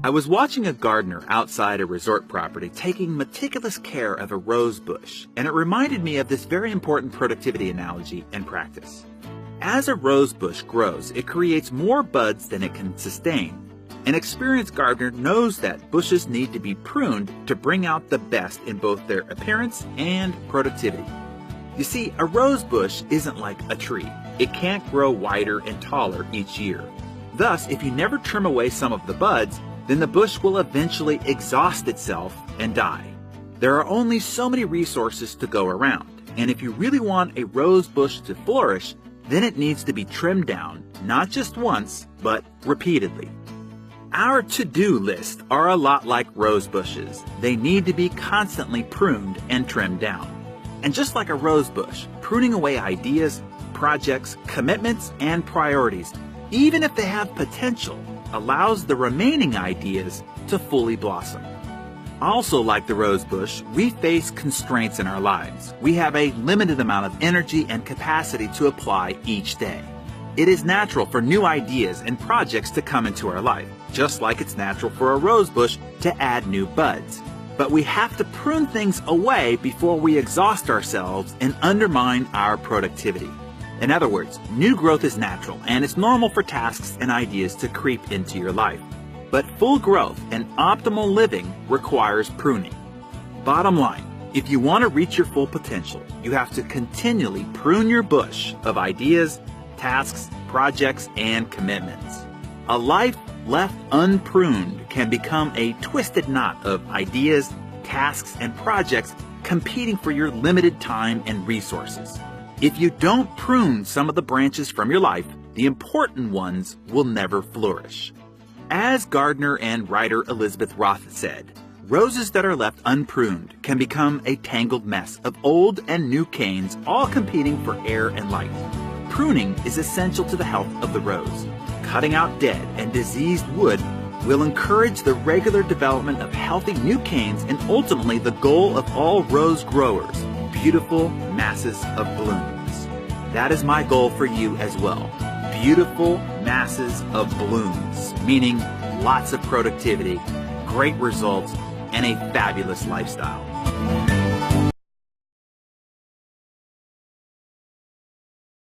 I was watching a gardener outside a resort property taking meticulous care of a rose bush, and it reminded me of this very important productivity analogy and practice. As a rose bush grows, it creates more buds than it can sustain. An experienced gardener knows that bushes need to be pruned to bring out the best in both their appearance and productivity. You see, a rose bush isn't like a tree. It can't grow wider and taller each year. Thus, if you never trim away some of the buds, then the bush will eventually exhaust itself and die. There are only so many resources to go around, and if you really want a rose bush to flourish, then it needs to be trimmed down, not just once, but repeatedly. Our to-do lists are a lot like rose bushes. They need to be constantly pruned and trimmed down. And just like a rose bush, pruning away ideas, projects, commitments, and priorities, even if they have potential, allows the remaining ideas to fully blossom. Also, like the rose bush, we face constraints in our lives. We have a limited amount of energy and capacity to apply each day. It is natural for new ideas and projects to come into our life, just like it's natural for a rose bush to add new buds. But we have to prune things away before we exhaust ourselves and undermine our productivity. In other words, new growth is natural, and it's normal for tasks and ideas to creep into your life. But full growth and optimal living requires pruning. Bottom line, if you want to reach your full potential, you have to continually prune your bush of ideas, tasks, projects, and commitments. A life left unpruned can become a twisted knot of ideas, tasks, and projects competing for your limited time and resources. If you don't prune some of the branches from your life, the important ones will never flourish. As gardener and writer Elizabeth Roth said, roses that are left unpruned can become a tangled mess of old and new canes all competing for air and light. Pruning is essential to the health of the rose. Cutting out dead and diseased wood will encourage the regular development of healthy new canes and ultimately the goal of all rose growers, beautiful masses of blooms. That is my goal for you as well. Beautiful masses of blooms, meaning lots of productivity, great results, and a fabulous lifestyle.